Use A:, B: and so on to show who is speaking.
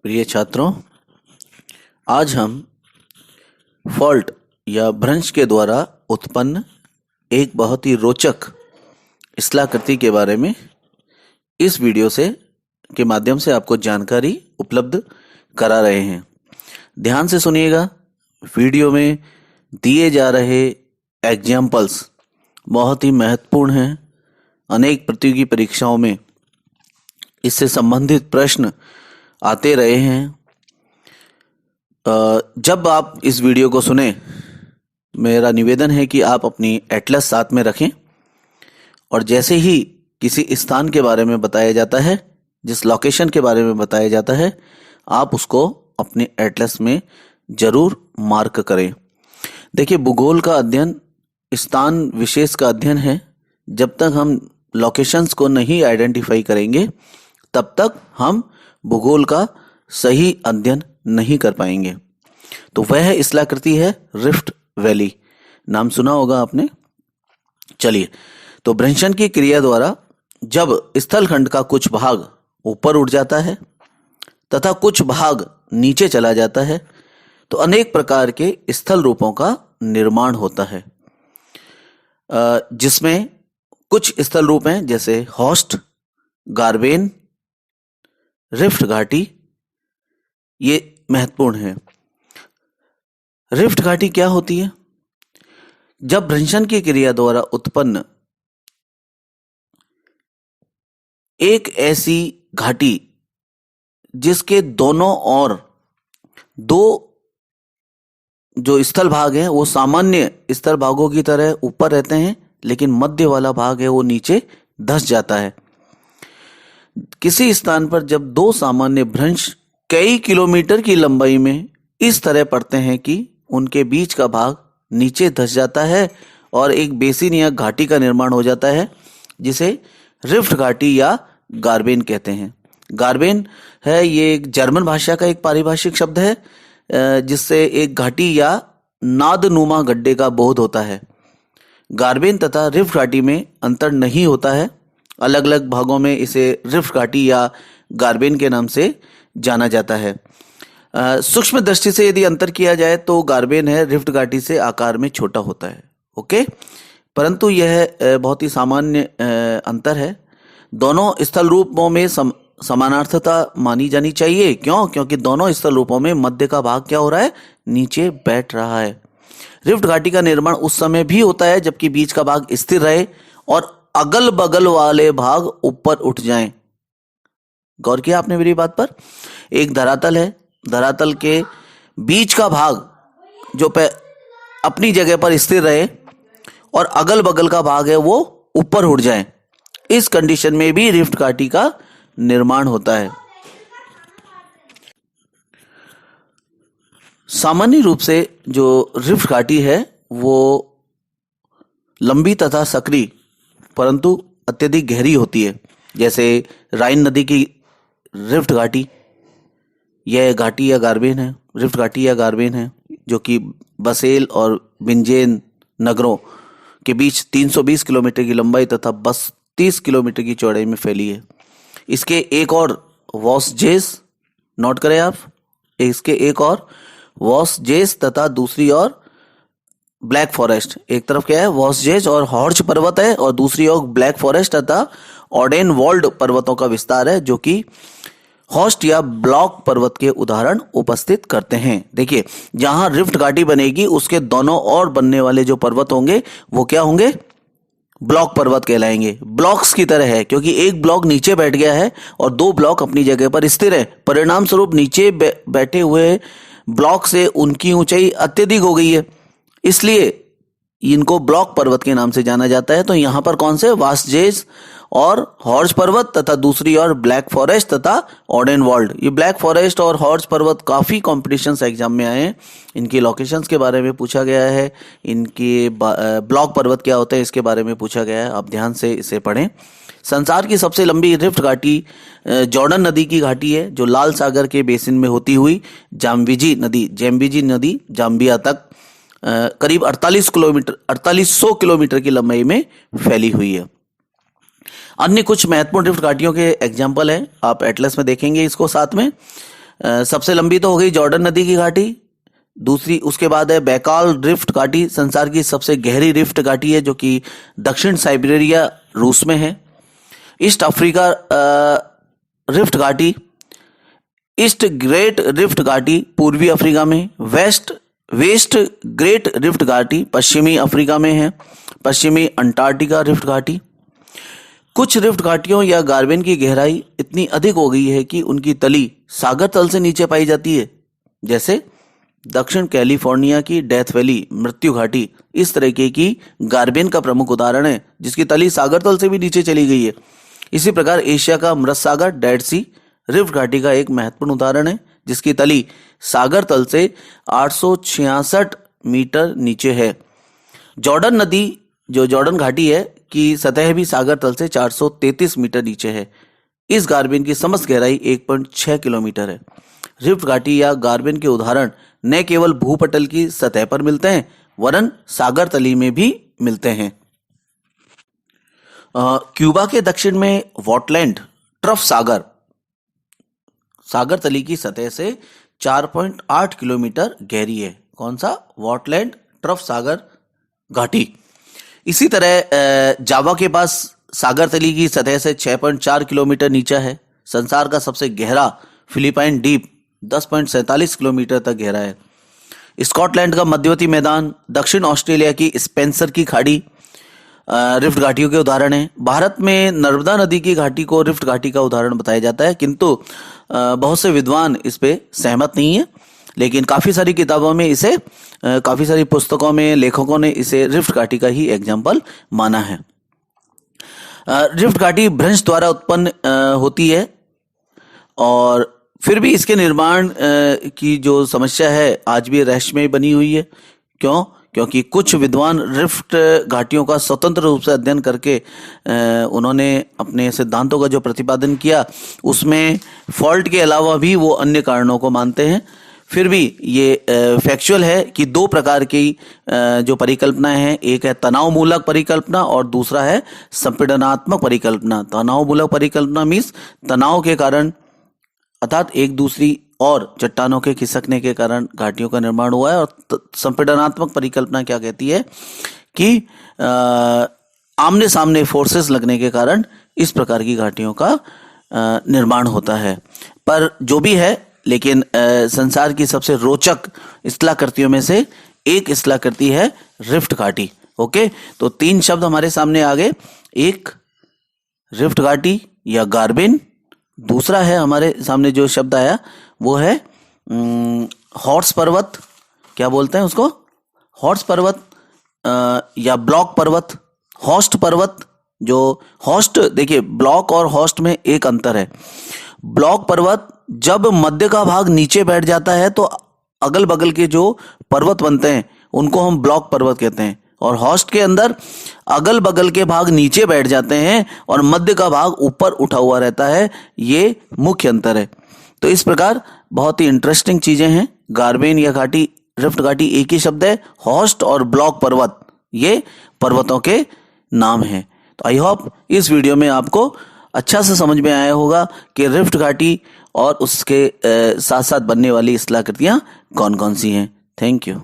A: प्रिय छात्रों, आज हम फॉल्ट या भ्रंश के द्वारा उत्पन्न एक बहुत ही रोचक स्थलाकृति के बारे में इस वीडियो के माध्यम से आपको जानकारी उपलब्ध करा रहे हैं। ध्यान से सुनिएगा। वीडियो में दिए जा रहे एग्जाम्पल्स बहुत ही महत्वपूर्ण हैं। अनेक प्रतियोगी परीक्षाओं में इससे संबंधित प्रश्न आते रहे हैं। जब आप इस वीडियो को सुने, मेरा निवेदन है कि आप अपनी एटलस साथ में रखें और जैसे ही किसी स्थान के बारे में बताया जाता है, जिस लोकेशन के बारे में बताया जाता है, आप उसको अपने एटलस में जरूर मार्क करें। देखिए, भूगोल का अध्ययन स्थान विशेष का अध्ययन है। जब तक हम लोकेशंस को नहीं आइडेंटिफाई करेंगे, तब तक हम भूगोल का सही अध्ययन नहीं कर पाएंगे। तो वह स्थलाकृति है रिफ्ट वैली। नाम सुना होगा आपने। चलिए, तो भ्रंशन की क्रिया द्वारा जब स्थलखंड का कुछ भाग ऊपर उठ जाता है तथा कुछ भाग नीचे चला जाता है, तो अनेक प्रकार के स्थल रूपों का निर्माण होता है, जिसमें कुछ स्थल रूप हैं जैसे हॉस्ट, गार्बेन, रिफ्ट घाटी। ये महत्वपूर्ण है। रिफ्ट घाटी क्या होती है? जब भ्रंशन की क्रिया द्वारा उत्पन्न एक ऐसी घाटी जिसके दोनों ओर दो जो स्थल भाग हैं वो सामान्य स्थल भागों की तरह ऊपर रहते हैं, लेकिन मध्य वाला भाग है वो नीचे धंस जाता है। किसी स्थान पर जब दो सामान्य भ्रंश कई किलोमीटर की लंबाई में इस तरह पड़ते हैं कि उनके बीच का भाग नीचे धंस जाता है और एक बेसिन या घाटी का निर्माण हो जाता है, जिसे रिफ्ट घाटी या गार्बेन कहते हैं। गार्बेन है, ये एक जर्मन भाषा का एक पारिभाषिक शब्द है, जिससे एक घाटी या नादनुमा गड्ढे का बोध होता है। गार्बेन तथा रिफ्ट घाटी में अंतर नहीं होता है। अलग अलग भागों में इसे रिफ्ट घाटी या गार्बेन के नाम से जाना जाता है। सूक्ष्म दृष्टि से यदि अंतर किया जाए तो गार्बेन है रिफ्ट घाटी से आकार में छोटा होता है। ओके, परंतु यह बहुत ही सामान्य अंतर है। दोनों स्थल रूपों में समानार्थता मानी जानी चाहिए। क्यों? क्योंकि दोनों स्थल रूपों में मध्य का भाग क्या हो रहा है? नीचे बैठ रहा है। रिफ्ट घाटी का निर्माण उस समय भी होता है जबकि बीच का भाग स्थिर रहे और अगल बगल वाले भाग ऊपर उठ जाएं। गौर किया आपने मेरी बात पर? एक धरातल है, धरातल के बीच का भाग जो अपनी जगह पर स्थिर रहे और अगल बगल का भाग है वो ऊपर उठ जाए। इस कंडीशन में भी रिफ्ट घाटी का निर्माण होता है। सामान्य रूप से जो रिफ्ट घाटी है वो लंबी तथा सकरी परंतु अत्यधिक गहरी होती है। जैसे राइन नदी की रिफ्ट घाटी, यह घाटी या गार्बेन है, रिफ्ट घाटी या गार्बेन है, जो कि बसेल और बिंजेन नगरों के बीच 320 किलोमीटर की लंबाई तथा 32 किलोमीटर की चौड़ाई में फैली है। इसके एक और वॉसजेस, नोट करें आप, इसके एक और वॉसजेस तथा दूसरी ओर ब्लैक फॉरेस्ट। एक तरफ क्या है? वॉसजेस और हॉर्च पर्वत है और दूसरी ओर ब्लैक फॉरेस्ट तथा ऑडेन वॉल्ड पर्वतों का विस्तार है, जो कि हॉस्ट या ब्लॉक पर्वत के उदाहरण उपस्थित करते हैं। देखिए, जहां रिफ्ट घाटी बनेगी उसके दोनों ओर बनने वाले जो पर्वत होंगे वो क्या होंगे? ब्लॉक पर्वत कहलाएंगे। ब्लॉक्स की तरह है, क्योंकि एक ब्लॉक नीचे बैठ गया है और दो ब्लॉक अपनी जगह पर स्थिर है। परिणाम स्वरूप नीचे बैठे हुए ब्लॉक से उनकी ऊंचाई अत्यधिक हो गई है, इसलिए इनको ब्लॉक पर्वत के नाम से जाना जाता है। तो यहाँ पर कौन से? वासजेस और हॉर्च पर्वत तथा दूसरी ओर ब्लैक फॉरेस्ट तथा ऑडेन वॉल्ड। ये ब्लैक फॉरेस्ट और हॉर्च पर्वत काफी कॉम्पिटिशन्स एग्जाम में आए हैं। इनकी लोकेशंस के बारे में पूछा गया है, इनके ब्लॉक पर्वत क्या होते हैं इसके बारे में पूछा गया है। आप ध्यान से इसे पढ़ें। संसार की सबसे लंबी रिफ्ट घाटी जॉर्डन नदी की घाटी है, जो लाल सागर के बेसिन में होती हुई जाम्बिजी नदी जाम्बिया तक करीब 4800 किलोमीटर की लंबाई में फैली हुई है। अन्य कुछ महत्वपूर्ण रिफ्ट घाटियों के एग्जाम्पल हैं, आप एटलस में देखेंगे इसको साथ में। सबसे लंबी तो हो गई जॉर्डन नदी की घाटी, दूसरी उसके बाद है बैकाल रिफ्ट घाटी, संसार की सबसे गहरी रिफ्ट घाटी है जो कि दक्षिण साइबेरिया रूस में है। ईस्ट अफ्रीका रिफ्ट घाटी, ईस्ट ग्रेट रिफ्ट घाटी पूर्वी अफ्रीका में, वेस्ट ग्रेट रिफ्ट घाटी पश्चिमी अफ्रीका में है, पश्चिमी अंटार्कटिका रिफ्ट घाटी। कुछ रिफ्ट घाटियों या गार्बेन की गहराई इतनी अधिक हो गई है कि उनकी तली सागर तल से नीचे पाई जाती है, जैसे दक्षिण कैलिफोर्निया की डेथ वैली मृत्यु घाटी इस तरीके की गार्बेन का प्रमुख उदाहरण है जिसकी तली सागर तल से भी नीचे चली गई है। इसी प्रकार एशिया का मृत सागर डेड सी रिफ्ट घाटी का एक महत्वपूर्ण उदाहरण है जिसकी तली सागर तल से 866 मीटर नीचे है। जॉर्डन नदी जो जॉर्डन घाटी है की सतह भी सागर तल से 433 मीटर नीचे है। इस गार्बेन की समस्त गहराई 1.6 किलोमीटर है। रिफ्ट घाटी या गार्बेन के उदाहरण न केवल भूपटल की सतह पर मिलते हैं वरन सागर तली में भी मिलते हैं। क्यूबा के दक्षिण में वॉटलैंड ट्रफ सागर तली की सतह से 4.8 किलोमीटर गहरी है। कौन सा? वॉटलैंड ट्रफ सागर घाटी। इसी तरह जावा के पास सागर तली की सतह से 6.4 किलोमीटर नीचा है। संसार का सबसे गहरा फिलिपाइन द्वीप 10.47 किलोमीटर तक गहरा है। स्कॉटलैंड का मध्यवर्ती मैदान, दक्षिण ऑस्ट्रेलिया की स्पेंसर की खाड़ी रिफ्ट घाटियों के उदाहरण है। भारत में नर्मदा नदी की घाटी को रिफ्ट घाटी का उदाहरण बताया जाता है, किंतु बहुत से विद्वान इस पे सहमत नहीं है, लेकिन काफी सारी किताबों में इसे, काफी सारी पुस्तकों में लेखकों ने इसे रिफ्ट घाटी का ही एग्जाम्पल माना है। रिफ्ट घाटी भ्रंश द्वारा उत्पन्न होती है और फिर भी इसके निर्माण की जो समस्या है आज भी रहस्यमय बनी हुई है। क्यों? क्योंकि कुछ विद्वान रिफ्ट घाटियों का स्वतंत्र रूप से अध्ययन करके उन्होंने अपने सिद्धांतों का जो प्रतिपादन किया उसमें फॉल्ट के अलावा भी वो अन्य कारणों को मानते हैं। फिर भी ये फैक्चुअल है कि दो प्रकार की जो परिकल्पनाएं हैं, एक है तनाव मूलक परिकल्पना और दूसरा है संपीड़नात्मक परिकल्पना। तनाव मूलक परिकल्पना मीन्स तनाव के कारण अर्थात एक दूसरी और चट्टानों के खिसकने के कारण घाटियों का निर्माण हुआ है, और संपीड़नात्मक परिकल्पना क्या कहती है कि आमने सामने फोर्सेस लगने के कारण इस प्रकार की घाटियों का निर्माण होता है। पर जो भी है, लेकिन संसार की सबसे रोचक स्थलाकृतियों में से एक स्थलाकृति है रिफ्ट घाटी। ओके, तो तीन शब्द हमारे सामने आ गए। एक रिफ्ट घाटी या गार्बेन, दूसरा है हमारे सामने जो शब्द आया वो है हॉर्स पर्वत, क्या बोलते हैं उसको, हॉर्स पर्वत या ब्लॉक पर्वत, हॉस्ट पर्वत। जो हॉस्ट, देखिए ब्लॉक और हॉस्ट में एक अंतर है। ब्लॉक पर्वत जब मध्य का भाग नीचे बैठ जाता है तो अगल बगल के जो पर्वत बनते हैं उनको हम ब्लॉक पर्वत कहते हैं, और हॉस्ट के अंदर अगल बगल के भाग नीचे बैठ जाते हैं और मध्य का भाग ऊपर उठा हुआ रहता है। ये मुख्य अंतर है। तो इस प्रकार बहुत ही इंटरेस्टिंग चीजें हैं। गार्बेन या घाटी, रिफ्ट घाटी एक ही शब्द है। हॉस्ट और ब्लॉक पर्वत ये पर्वतों के नाम हैं। तो आई होप इस वीडियो में आपको अच्छा से समझ में आया होगा कि रिफ्ट घाटी और उसके साथ साथ बनने वाली स्थलाकृतियां कौन कौन सी हैं। Thank you.